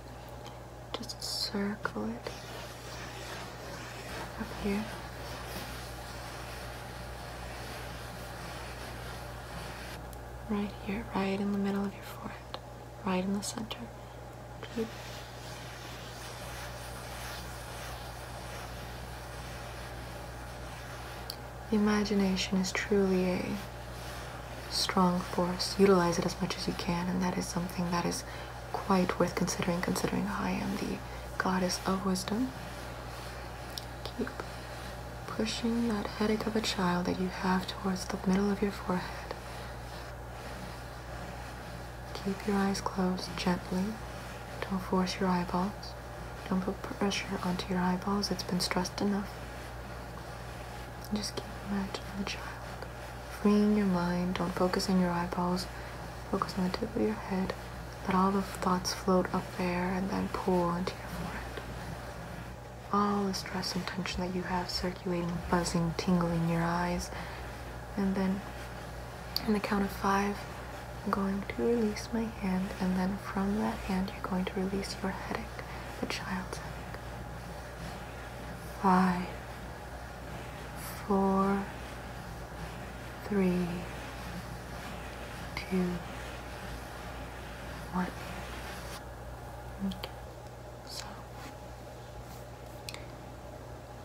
Just circle it up here. Right here, right in the middle of your forehead, right in the center. Keep The imagination is truly a strong force. Utilize it as much as you can, and that is something that is quite worth considering, considering I am the goddess of wisdom. Keep pushing that headache of a child that you have towards the middle of your forehead. Keep your eyes closed gently. Don't force your eyeballs. Don't put pressure onto your eyeballs. It's been stressed enough. Just keep imagining the child. Freeing your mind. Don't focus on your eyeballs. Focus on the tip of your head. Let all the thoughts float up there and then pull into your forehead. All the stress and tension that you have circulating, buzzing, tingling in your eyes. And then, in the count of 5, I'm going to release my hand, and then from that hand, you're going to release your headache, the child's headache. 5, 4, 3, 2, 1. Okay. So,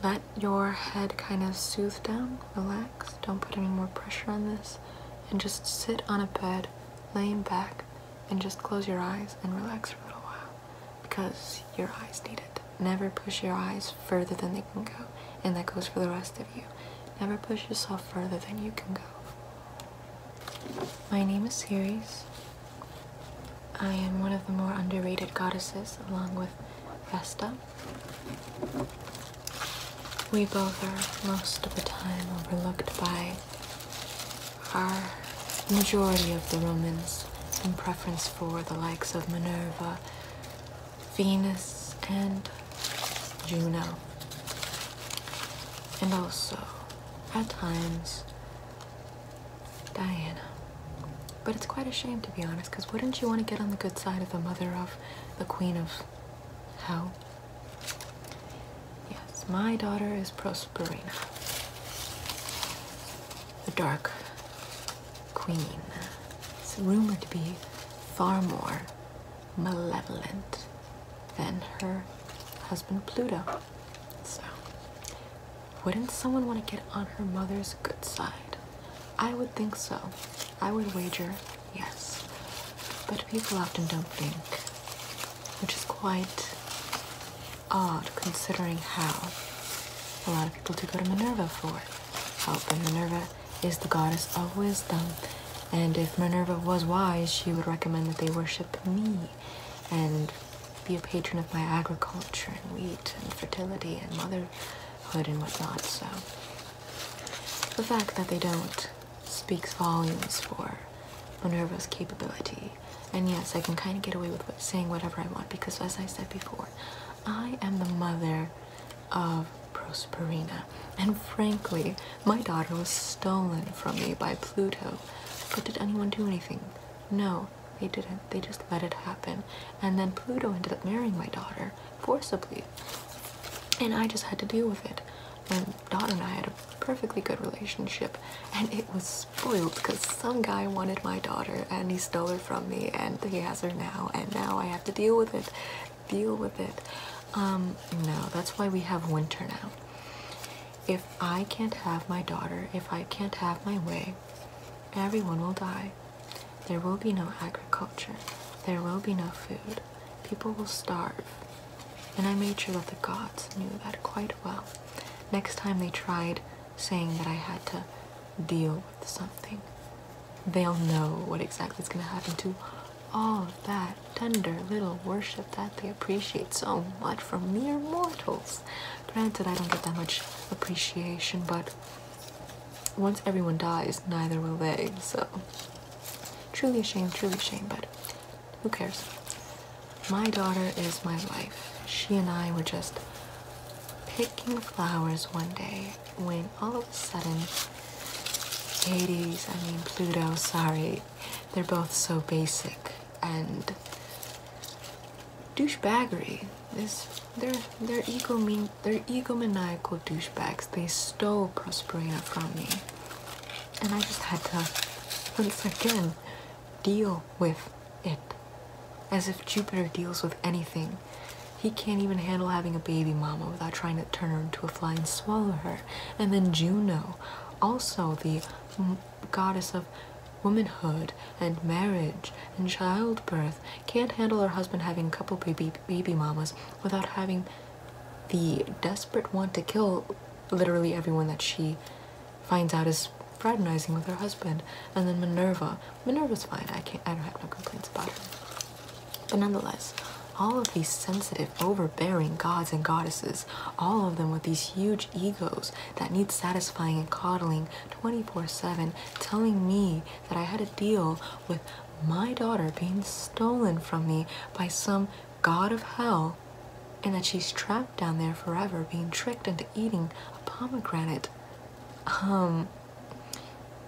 let your head kind of soothe down, relax. Don't put any more pressure on this, and just sit on a bed, laying back, and just close your eyes and relax for a little while, because your eyes need it. Never push your eyes further than they can go, and that goes for the rest of you. Never push yourself further than you can go. My name is Ceres. I am one of the more underrated goddesses, along with Vesta. We both are most of the time overlooked by our majority of the Romans in preference for the likes of Minerva, Venus, and Juno. And also, at times, Diana. But it's quite a shame, to be honest, because wouldn't you want to get on the good side of the mother of the queen of hell? Yes, my daughter is Proserpina, the dark queen. It's rumored to be far more malevolent than her husband Pluto. So, wouldn't someone want to get on her mother's good side? I would think so. I would wager yes. But people often don't think, which is quite odd considering how a lot of people do go to Minerva for help. And Minerva is the goddess of wisdom. And if Minerva was wise, she would recommend that they worship me and be a patron of my agriculture and wheat and fertility and motherhood and whatnot. So the fact that they don't speaks volumes for Minerva's capability. And yes, I can kind of get away with saying whatever I want because, as I said before, I am the mother of Proserpina. And frankly, my daughter was stolen from me by Pluto. But did anyone do anything? No, they didn't. They just let it happen. And then Pluto ended up marrying my daughter forcibly. And I just had to deal with it. My daughter and I had a perfectly good relationship, and it was spoiled because some guy wanted my daughter and he stole her from me, and he has her now, and now I have to deal with it. No, that's why we have winter now. If I can't have my daughter, if I can't have my way, everyone will die. There will be no agriculture. There will be no food. People will starve. And I made sure that the gods knew that quite well. Next time they tried saying that I had to deal with something, they'll know what exactly is going to happen to all of that tender little worship that they appreciate so much from mere mortals. Granted, I don't get that much appreciation, but once everyone dies, neither will they, so truly a shame, but who cares? My daughter is my life. She and I were just picking flowers one day when all of a sudden Pluto, sorry, they're both so basic, and douchebaggery is they're egomaniacal douchebags. They stole Proserpina from me, and I just had to once again deal with it as if Jupiter deals with anything. He can't even handle having a baby mama without trying to turn her into a fly and swallow her. And then Juno, also the goddess of womanhood and marriage and childbirth, can't handle her husband having a couple baby mamas without having the desperate want to kill literally everyone that she finds out is fraternizing with her husband. And then Minerva's fine. I don't have no complaints about her. But nonetheless, all of these sensitive, overbearing gods and goddesses, all of them with these huge egos that need satisfying and coddling 24/7, telling me that I had to deal with my daughter being stolen from me by some god of hell, and that she's trapped down there forever, being tricked into eating a pomegranate.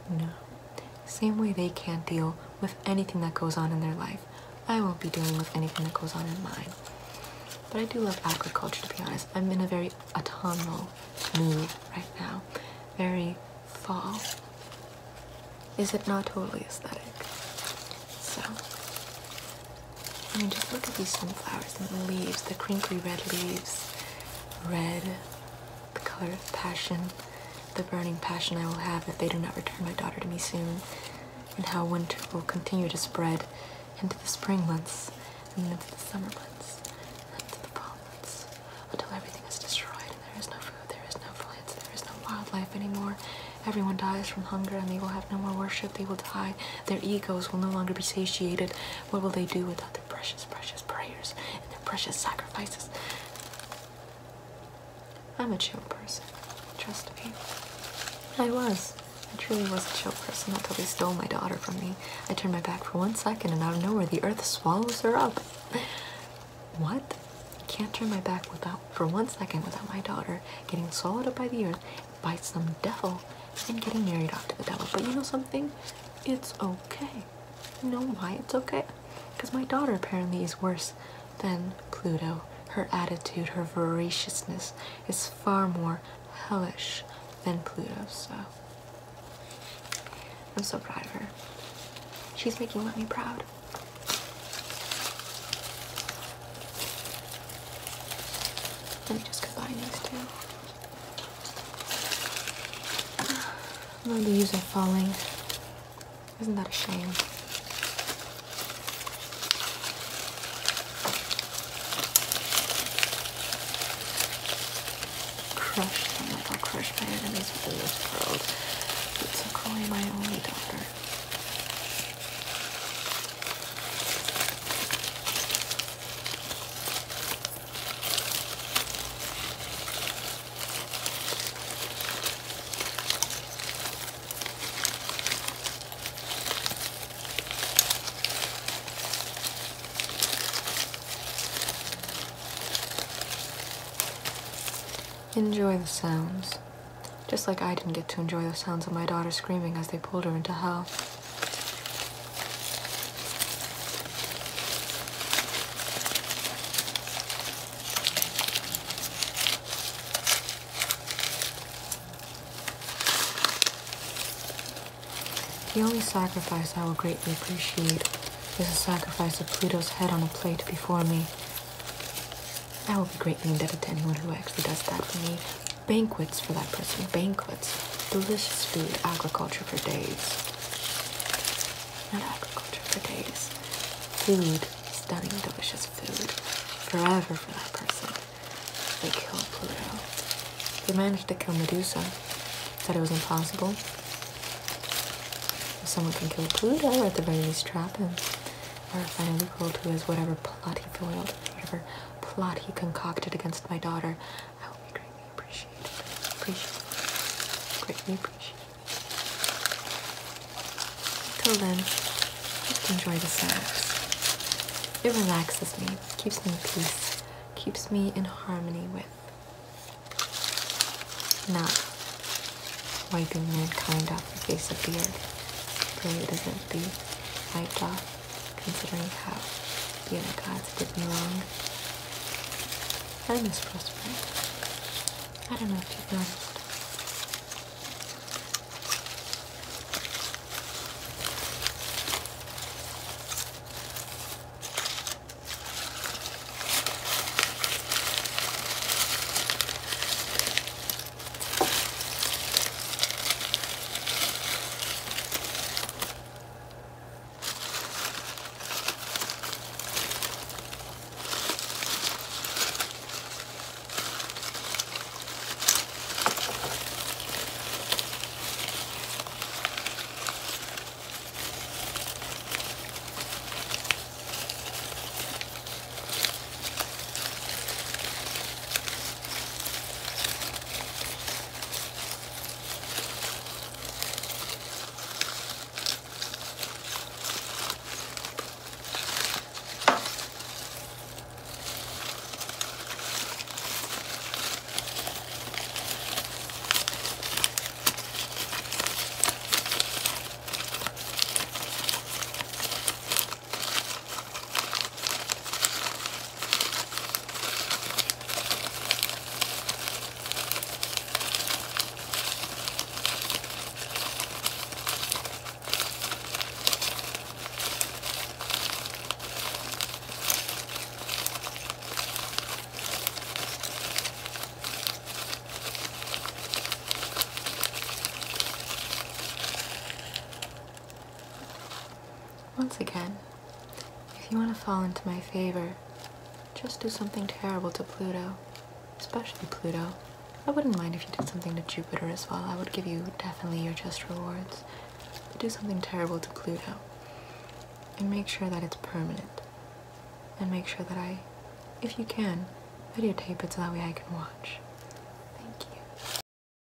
No. Same way they can't deal with anything that goes on in their life, I won't be dealing with anything that goes on in mine. But I do love agriculture, to be honest. I'm in a very autumnal mood right now. Very fall. Is it not totally aesthetic? So, I mean, just look at these sunflowers and the leaves, the crinkly red leaves. Red, the color of passion, the burning passion I will have if they do not return my daughter to me soon, and how winter will continue to spread into the spring months, and into the summer months, and into the fall months, until everything is destroyed and there is no food, there is no plants, there is no wildlife anymore. Everyone dies from hunger and they will have no more worship. They will die. Their egos will no longer be satiated. What will they do without their precious, precious prayers and their precious sacrifices? I'm a chill person. Trust me. I truly was a chill person until they stole my daughter from me. I turned my back for 1 second and out of nowhere the earth swallows her up. What? I can't turn my back for 1 second without my daughter getting swallowed up by the earth by some devil and getting married off to the devil. But you know something? It's okay. You know why it's okay? Because my daughter apparently is worse than Pluto. Her attitude, her voraciousness is far more hellish than Pluto's, so I'm so proud of her. She's making me proud. Let me just combine these two. The leaves are falling. Isn't that a shame? Crush them like I'll crush my enemies within this world. It's Sequoia, my only daughter. Enjoy the sounds. Just like I didn't get to enjoy the sounds of my daughter screaming as they pulled her into hell. The only sacrifice I will greatly appreciate is the sacrifice of Pluto's head on a plate before me. I will be greatly indebted to anyone who actually does that for me. Banquets for that person. Banquets. Delicious food. Agriculture for days. Not agriculture for days. Food. Stunning, delicious food. Forever for that person. They killed Pluto. They managed to kill Medusa. Said it was impossible. If someone can kill Pluto, or at the very least trap him. Or find a loophole to his whatever plot he foiled. Whatever plot he concocted against my daughter, I will be greatly appreciated. Greatly appreciated. Till then, just enjoy the sounds. It relaxes me, keeps me in peace, keeps me in harmony with not wiping mankind off the face of the earth. Pray it doesn't be wiped off, considering how the other gods did me wrong. I miss Prospero. I don't know if you've noticed. Once again, if you want to fall into my favor, just do something terrible to Pluto, especially Pluto. I wouldn't mind if you did something to Jupiter as well. I would give you definitely your just rewards. But do something terrible to Pluto. And make sure that it's permanent. And make sure that if you can, videotape it so that way I can watch.